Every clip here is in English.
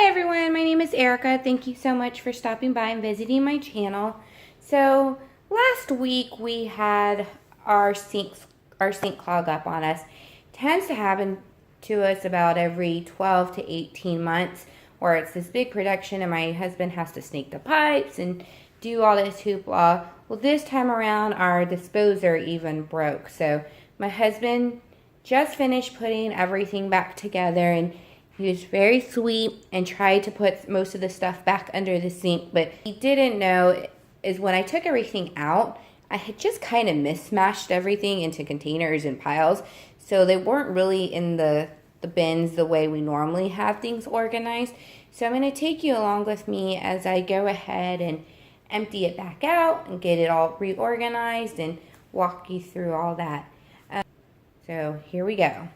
everyone, my name is Erica. Thank you so much for stopping by and visiting my channel. So last week we had our sink clog up on us. It tends to happen to us about every 12 to 18 months where it's this big production and my husband has to snake the pipes and do all this hoopla. Well, this time around our disposer even broke. So my husband just finished putting everything back together, and he was very sweet and tried to put most of the stuff back under the sink. But he didn't know is when I took everything out, I had just kind of mismatched everything into containers and piles. So they weren't really in the bins the way we normally have things organized. So I'm going to take you along with me as I go ahead and empty it back out and get it all reorganized and walk you through all that. So here we go.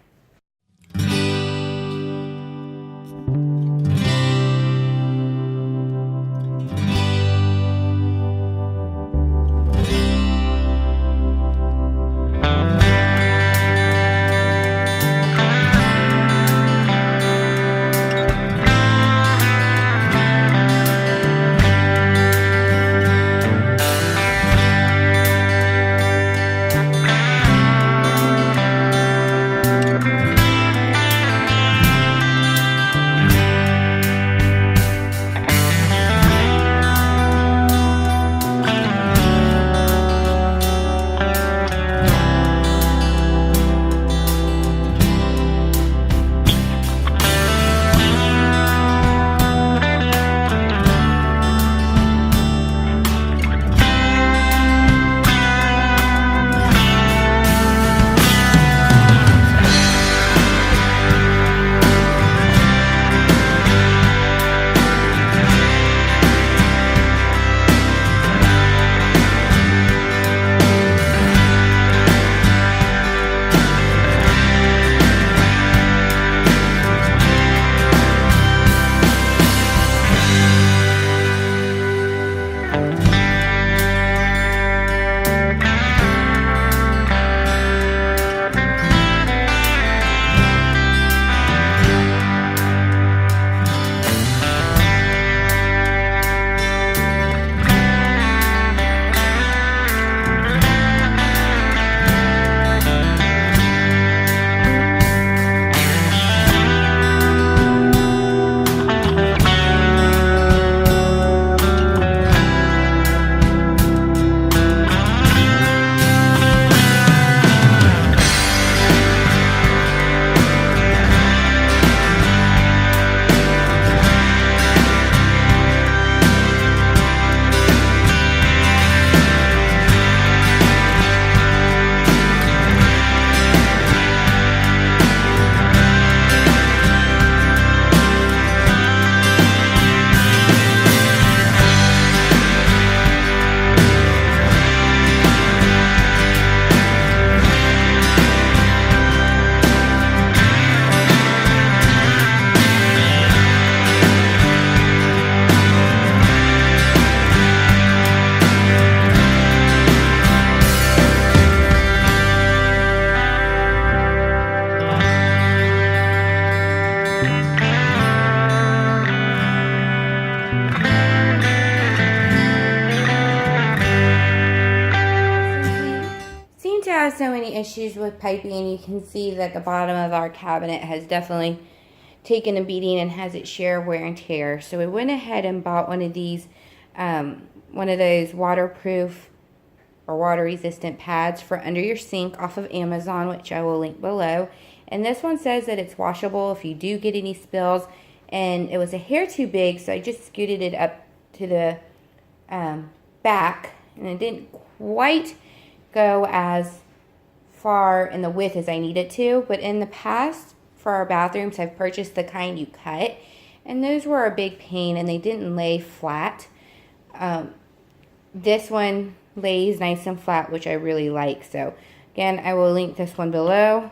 Has so many issues with piping. You can see that the bottom of our cabinet has definitely taken a beating and has its share of wear and tear. So we went ahead and bought one of these, one of those waterproof or water resistant pads for under your sink off of Amazon, which I will link below. And this one says that it's washable if you do get any spills. And it was a hair too big, so I just scooted it up to the back, and it didn't quite go as far in the width as I needed to, but in the past for our bathrooms I've purchased the kind you cut, and those were a big pain and they didn't lay flat. This one lays nice and flat, which I really like. So again, I will link this one below.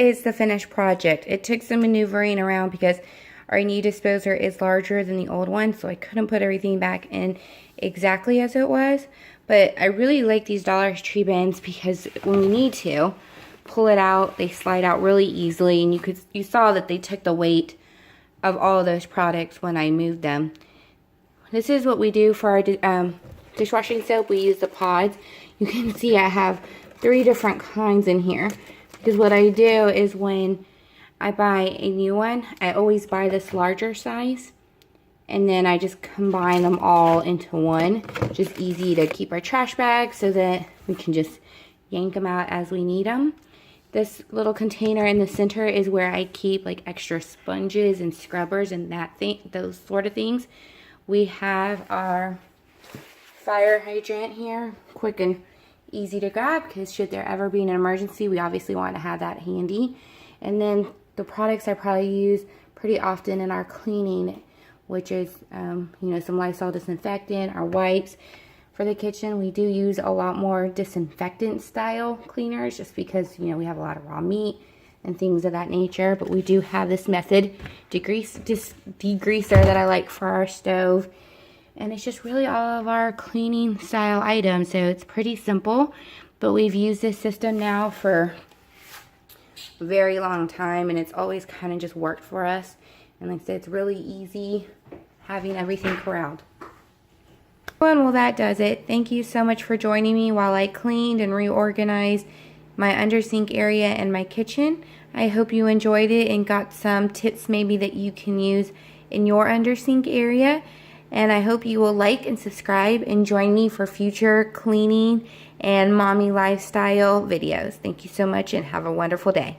is the finished project. It took some maneuvering around because our new disposer is larger than the old one, so I couldn't put everything back in exactly as it was. But I really like these Dollar Tree bins because when we need to pull it out, they slide out really easily, and you saw that they took the weight of all of those products when I moved them. This is what we do for our dishwashing soap. We use the pods. You can see I have 3 different kinds in here, because what I do is when I buy a new one, I always buy this larger size, and then I just combine them all into one. Just easy to keep our trash bags so that we can just yank them out as we need them. This little container in the center is where I keep like extra sponges and scrubbers and those sort of things. We have our fire hydrant here, quick and easy to grab, because should there ever be an emergency, we obviously want to have that handy. And then the products I probably use pretty often in our cleaning, which is you know, some Lysol disinfectant, our wipes. For the kitchen, we do use a lot more disinfectant style cleaners, just because, you know, we have a lot of raw meat and things of that nature. But we do have this method degreaser that I like for our stove. And it's just really all of our cleaning style items. So it's pretty simple, but we've used this system now for a very long time, and it's always kind of just worked for us. And like I said, it's really easy having everything corralled. Well, that does it. Thank you so much for joining me while I cleaned and reorganized my under sink area and my kitchen. I hope you enjoyed it and got some tips maybe that you can use in your under sink area. And I hope you will like and subscribe and join me for future cleaning and mommy lifestyle videos. Thank you so much and have a wonderful day.